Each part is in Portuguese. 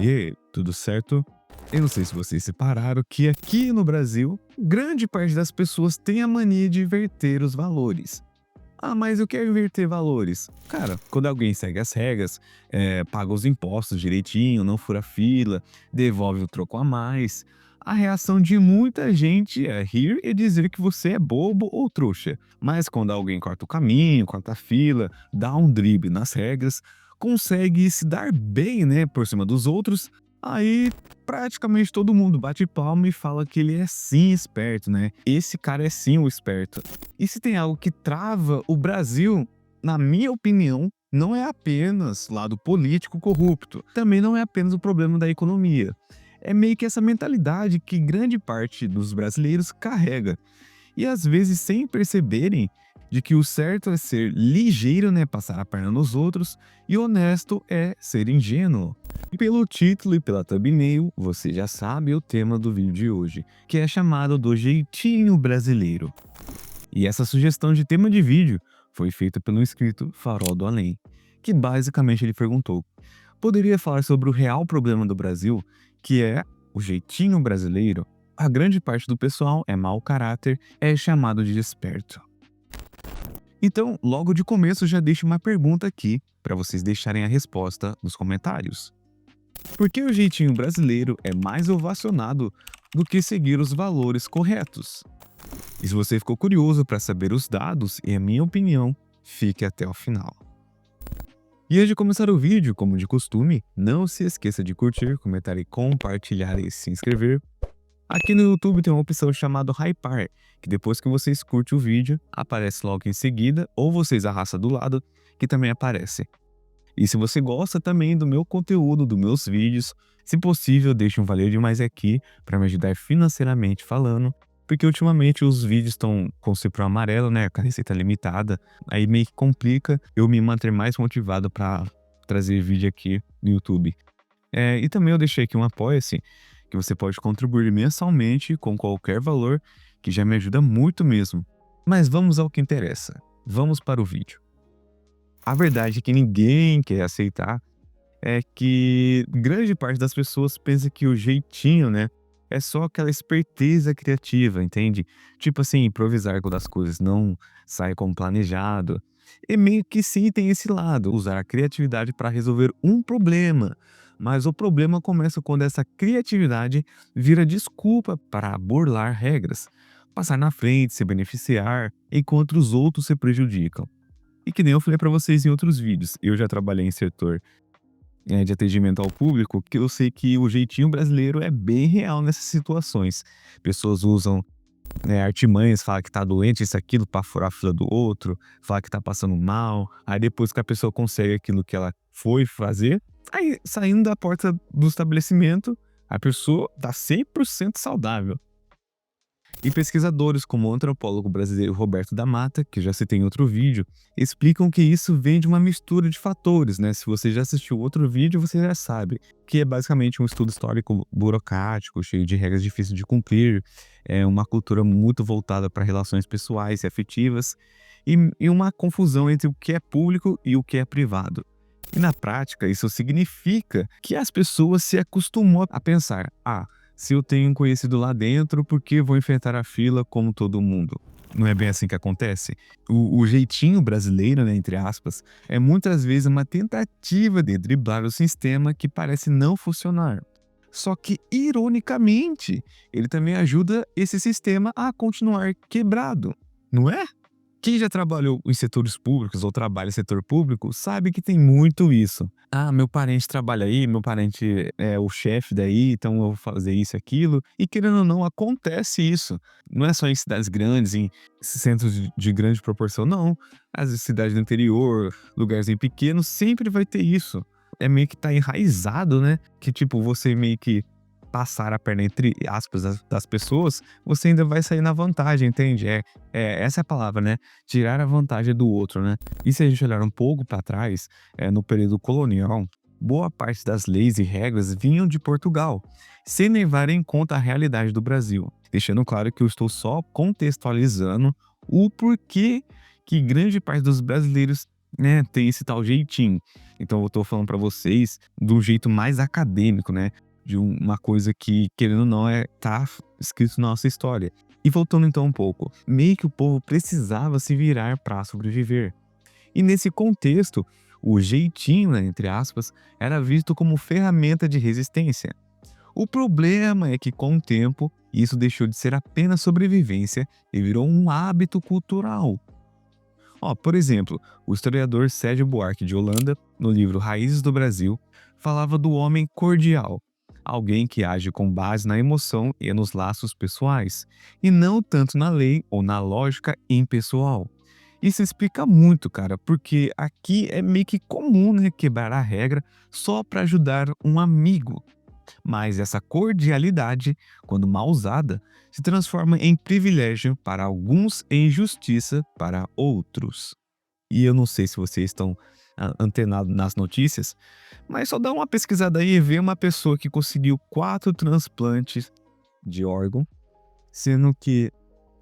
E aí, tudo certo? Eu não sei se vocês separaram que aqui no Brasil, grande parte das pessoas tem a mania de inverter os valores. Ah, mas eu quero inverter valores. Cara, quando alguém segue as regras, paga os impostos direitinho, não fura fila, devolve o troco a mais, a reação de muita gente é rir e dizer que você é bobo ou trouxa. Mas quando alguém corta o caminho, corta a fila, dá um drible nas regras, consegue se dar bem, né, por cima dos outros, aí praticamente todo mundo bate palma e fala que ele é sim esperto, né? Esse cara é sim o esperto. E se tem algo que trava o Brasil, na minha opinião, não é apenas lado político corrupto, também não é apenas o problema da economia. É meio que essa mentalidade que grande parte dos brasileiros carrega. E às vezes sem perceberem de que o certo é ser ligeiro, né, passar a perna nos outros, e honesto é ser ingênuo. E pelo título e pela thumbnail, você já sabe o tema do vídeo de hoje, que é chamado do jeitinho brasileiro. E essa sugestão de tema de vídeo foi feita pelo inscrito Farol do Além, que basicamente ele perguntou: poderia falar sobre o real problema do Brasil, que é o jeitinho brasileiro? A grande parte do pessoal é mau caráter, é chamado de esperto. Então, logo de começo já deixo uma pergunta aqui para vocês deixarem a resposta nos comentários. Por que o jeitinho brasileiro é mais ovacionado do que seguir os valores corretos? E se você ficou curioso para saber os dados e a minha opinião, fique até o final. E antes de começar o vídeo, como de costume, não se esqueça de curtir, comentar e compartilhar e se inscrever. Aqui no YouTube tem uma opção chamada Hypar, que depois que vocês curtem o vídeo, aparece logo em seguida, ou vocês arrastam do lado, que também aparece. E se você gosta também do meu conteúdo, dos meus vídeos, se possível, deixe um valeu demais aqui para me ajudar financeiramente falando, porque ultimamente os vídeos estão com cifrão amarelo, né, com a receita limitada, aí meio que complica eu me manter mais motivado para trazer vídeo aqui no YouTube. E também eu deixei aqui um apoia-se, que você pode contribuir mensalmente com qualquer valor, que já me ajuda muito mesmo. Mas vamos ao que interessa. Vamos para o vídeo. A verdade é que ninguém quer aceitar é que grande parte das pessoas pensa que o jeitinho, né, é só aquela esperteza criativa, entende? Tipo assim, improvisar quando as coisas não saem como planejado. E meio que sim tem esse lado, usar a criatividade para resolver um problema. Mas o problema começa quando essa criatividade vira desculpa para burlar regras, passar na frente, se beneficiar, enquanto os outros se prejudicam. E que nem eu falei para vocês em outros vídeos, eu já trabalhei em setor de atendimento ao público, que eu sei que o jeitinho brasileiro é bem real nessas situações. Pessoas usam artimanhas, fala que tá doente, isso, aquilo, pra furar a fila do outro, fala que tá passando mal, aí depois que a pessoa consegue aquilo que ela foi fazer, aí saindo da porta do estabelecimento, a pessoa tá 100% saudável. E pesquisadores como o antropólogo brasileiro Roberto da Mata, que já citei em outro vídeo, explicam que isso vem de uma mistura de fatores, né? Se você já assistiu outro vídeo, você já sabe, que é basicamente um estudo histórico burocrático, cheio de regras difíceis de cumprir, é uma cultura muito voltada para relações pessoais e afetivas, e uma confusão entre o que é público e o que é privado. E na prática, isso significa que as pessoas se acostumam a pensar: se eu tenho um conhecido lá dentro, por que vou enfrentar a fila como todo mundo? Não é bem assim que acontece? O jeitinho brasileiro, né, entre aspas, é muitas vezes uma tentativa de driblar o sistema que parece não funcionar. Só que, ironicamente, ele também ajuda esse sistema a continuar quebrado, não é? Quem já trabalhou em setores públicos ou trabalha em setor público sabe que tem muito isso. Meu parente trabalha aí, meu parente é o chefe daí, então eu vou fazer isso e aquilo. E querendo ou não, acontece isso. Não é só em cidades grandes, em centros de grande proporção, não. Às vezes cidades do interior, lugares em pequenos, sempre vai ter isso. É meio que tá enraizado, né? Que tipo, você meio que passar a perna entre aspas das pessoas, você ainda vai sair na vantagem, entende? Essa é a palavra, né? Tirar a vantagem do outro, né? E se a gente olhar um pouco para trás, no período colonial, boa parte das leis e regras vinham de Portugal, sem levar em conta a realidade do Brasil. Deixando claro que eu estou só contextualizando o porquê que grande parte dos brasileiros né, tem esse tal jeitinho. Então eu tô falando pra vocês do jeito mais acadêmico, né, de uma coisa que, querendo ou não, tá escrito na nossa história. E voltando então um pouco, meio que o povo precisava se virar pra sobreviver. E nesse contexto, o jeitinho, né, entre aspas, era visto como ferramenta de resistência. O problema é que, com o tempo, isso deixou de ser apenas sobrevivência e virou um hábito cultural. Ó, por exemplo, o historiador Sérgio Buarque de Holanda, no livro Raízes do Brasil, falava do homem cordial, alguém que age com base na emoção e nos laços pessoais, e não tanto na lei ou na lógica impessoal. Isso explica muito, cara, porque aqui é meio que comum, né, quebrar a regra só para ajudar um amigo. Mas essa cordialidade, quando mal usada, se transforma em privilégio para alguns e injustiça para outros. E eu não sei se vocês estão antenados nas notícias, mas só dá uma pesquisada aí e vê uma pessoa que conseguiu 4 transplantes de órgão, sendo que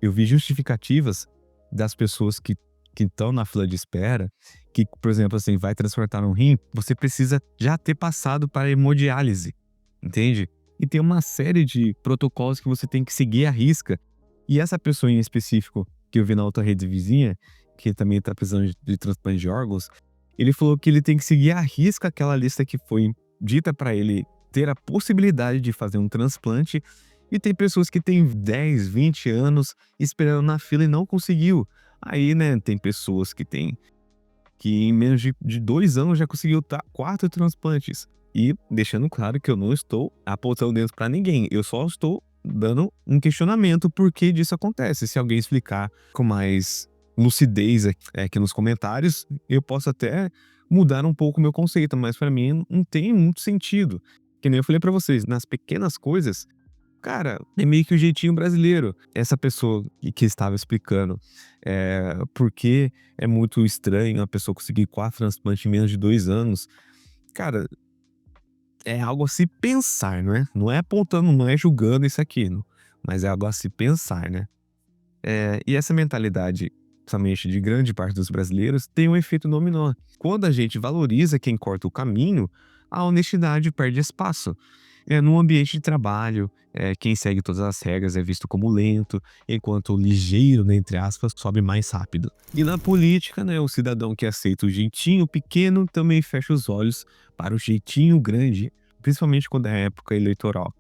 eu vi justificativas das pessoas que estão na fila de espera, que, por exemplo, assim, vai transplantar um rim, você precisa já ter passado para hemodiálise, entende? E tem uma série de protocolos que você tem que seguir à risca. E essa pessoa em específico, que eu vi na outra rede vizinha, que também está precisando de transplante de órgãos, ele falou que ele tem que seguir à risca aquela lista que foi dita para ele ter a possibilidade de fazer um transplante. E tem pessoas que têm 10, 20 anos esperando na fila e não conseguiu. Aí, né, tem pessoas que em menos de 2 anos já conseguiu 4 transplantes. E deixando claro que eu não estou apontando dedo para ninguém, eu só estou dando um questionamento por que disso acontece. Se alguém explicar com mais lucidez aqui nos comentários, eu posso até mudar um pouco o meu conceito, mas para mim não tem muito sentido. Que nem eu falei para vocês, nas pequenas coisas, cara, é meio que o jeitinho brasileiro. Essa pessoa que estava explicando por que é muito estranho a pessoa conseguir 4 transplantes em menos de 2 anos. Cara, é algo a se pensar, não é? Não é apontando, não é julgando isso aqui, mas é algo a se pensar, né? E essa mentalidade, principalmente de grande parte dos brasileiros, tem um efeito dominó. Quando a gente valoriza quem corta o caminho, a honestidade perde espaço. No ambiente de trabalho, quem segue todas as regras é visto como lento, enquanto o ligeiro, né, entre aspas, sobe mais rápido. E na política, né, o cidadão que aceita o jeitinho pequeno também fecha os olhos para o jeitinho grande, principalmente quando é época eleitoral.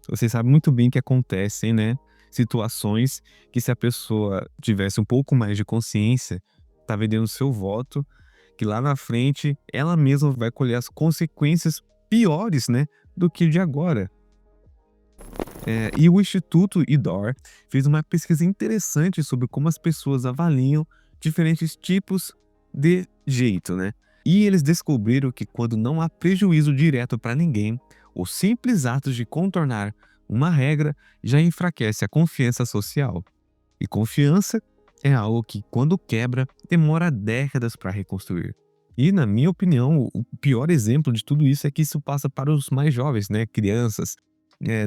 Vocês sabem muito bem que acontecem, né, situações que, se a pessoa tivesse um pouco mais de consciência, tá vendendo seu voto, que lá na frente ela mesma vai colher as consequências piores, né, do que o de agora. E o Instituto IDOR fez uma pesquisa interessante sobre como as pessoas avaliam diferentes tipos de jeito, né? E eles descobriram que, quando não há prejuízo direto para ninguém, os simples atos de contornar uma regra já enfraquece a confiança social. E confiança é algo que, quando quebra, demora décadas para reconstruir. E, na minha opinião, o pior exemplo de tudo isso é que isso passa para os mais jovens, né? Crianças.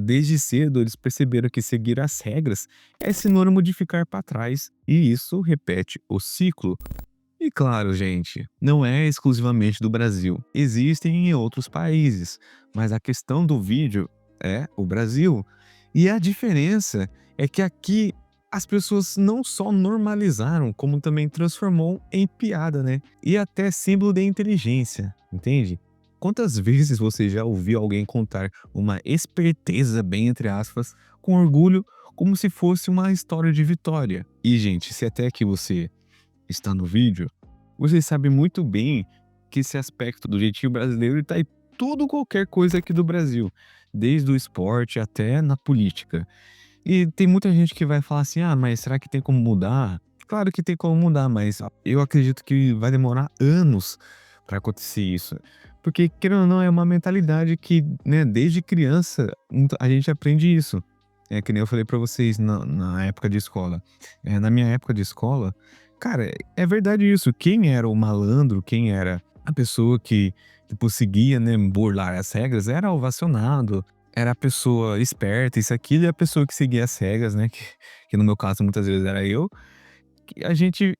Desde cedo eles perceberam que seguir as regras é sinônimo de ficar para trás, e isso repete o ciclo. E claro, gente, não é exclusivamente do Brasil. Existem em outros países, mas a questão do vídeo é o Brasil. E a diferença é que aqui as pessoas não só normalizaram, como também transformou em piada, né? E até símbolo de inteligência, entende? Quantas vezes você já ouviu alguém contar uma esperteza, bem entre aspas, com orgulho, como se fosse uma história de vitória? E, gente, se até aqui você está no vídeo, você sabe muito bem que esse aspecto do jeitinho brasileiro está em tudo, qualquer coisa aqui do Brasil, desde o esporte até na política. E tem muita gente que vai falar assim: ah, mas será que tem como mudar? Claro que tem como mudar, mas eu acredito que vai demorar anos para acontecer isso. Porque, querendo ou não, é uma mentalidade que, né, desde criança a gente aprende isso. É que nem eu falei para vocês na época de escola. Na minha época de escola, cara, é verdade isso. Quem era o malandro, quem era a pessoa que conseguia, né, burlar as regras, era ovacionado, era a pessoa esperta, isso, aquilo, e a pessoa que seguia as regras, né, que no meu caso muitas vezes era eu, que a gente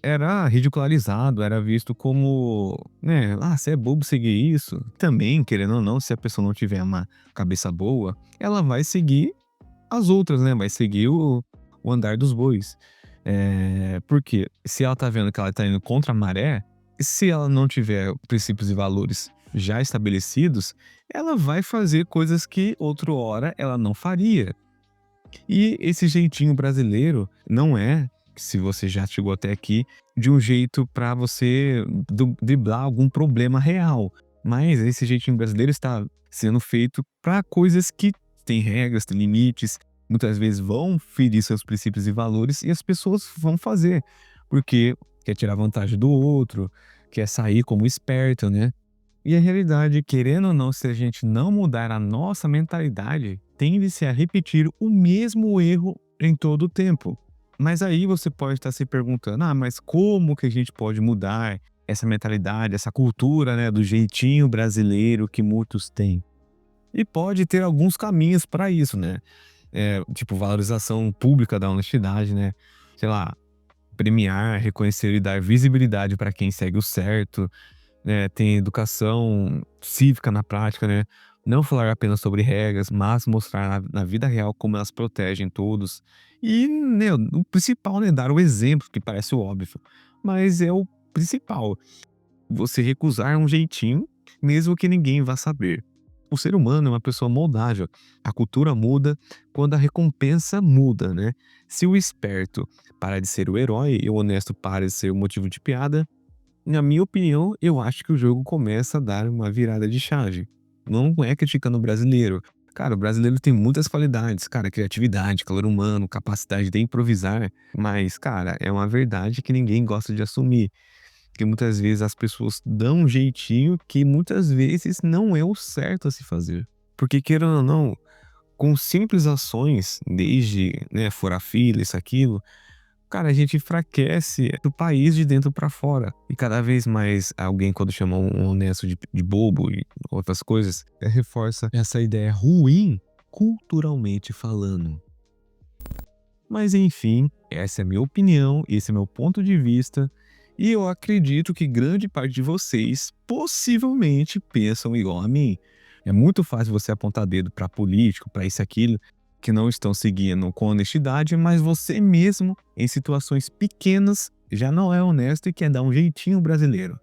era ridicularizado, era visto como, né, "Ah, você é bobo seguir isso". Também, querendo ou não, se a pessoa não tiver uma cabeça boa, ela vai seguir as outras, né, vai seguir o andar dos bois. Porque se ela tá vendo que ela tá indo contra a maré, se ela não tiver princípios e valores já estabelecidos, ela vai fazer coisas que outrora ela não faria. E esse jeitinho brasileiro não é, se você já chegou até aqui, de um jeito para você driblar algum problema real. Mas esse jeitinho brasileiro está sendo feito para coisas que têm regras, têm limites, muitas vezes vão ferir seus princípios e valores e as pessoas vão fazer, porque quer tirar vantagem do outro, quer sair como esperto, né? E a realidade, querendo ou não, se a gente não mudar a nossa mentalidade, tende-se a repetir o mesmo erro em todo o tempo. Mas aí você pode estar se perguntando: ah, mas como que a gente pode mudar essa mentalidade, essa cultura, né, do jeitinho brasileiro que muitos têm? E pode ter alguns caminhos para isso, né? Tipo, valorização pública da honestidade, né? Sei lá, premiar, reconhecer e dar visibilidade para quem segue o certo, né, tem educação cívica na prática, né? Não falar apenas sobre regras, mas mostrar na vida real como elas protegem todos. E, né, o principal, né, dar o exemplo, que parece óbvio, mas é o principal. Você recusar um jeitinho, mesmo que ninguém vá saber. O ser humano é uma pessoa moldável. A cultura muda quando a recompensa muda, né? Se o esperto para de ser o herói e o honesto para de ser o motivo de piada, na minha opinião, eu acho que o jogo começa a dar uma virada de chave. Não é criticando o brasileiro. Cara, o brasileiro tem muitas qualidades, cara, criatividade, calor humano, capacidade de improvisar, mas, cara, é uma verdade que ninguém gosta de assumir, que muitas vezes as pessoas dão um jeitinho que muitas vezes não é o certo a se fazer. Porque querendo ou não, com simples ações, desde, né, furar fila, isso, aquilo, cara, a gente enfraquece do país de dentro pra fora. E cada vez mais alguém, quando chama um honesto de bobo e outras coisas, reforça essa ideia ruim, culturalmente falando. Mas enfim, essa é a minha opinião, esse é meu ponto de vista. E eu acredito que grande parte de vocês possivelmente pensam igual a mim. É muito fácil você apontar dedo para político, para isso e aquilo, que não estão seguindo com honestidade, mas você mesmo, em situações pequenas, já não é honesto e quer dar um jeitinho brasileiro.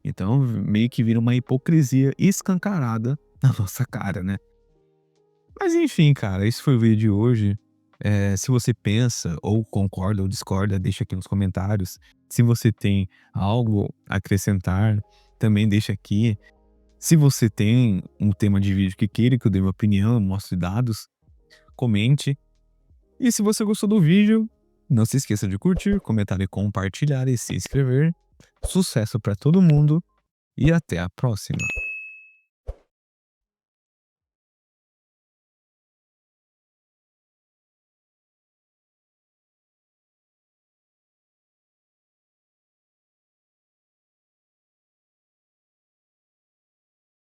Então, meio que vira uma hipocrisia escancarada na nossa cara, né? Mas enfim, cara, esse foi o vídeo de hoje. Se você pensa, ou concorda ou discorda, deixa aqui nos comentários. Se você tem algo a acrescentar, também deixa aqui. Se você tem um tema de vídeo que queira que eu dê minha opinião, mostre dados, comente. E se você gostou do vídeo, não se esqueça de curtir, comentar e compartilhar e se inscrever. Sucesso para todo mundo e até a próxima.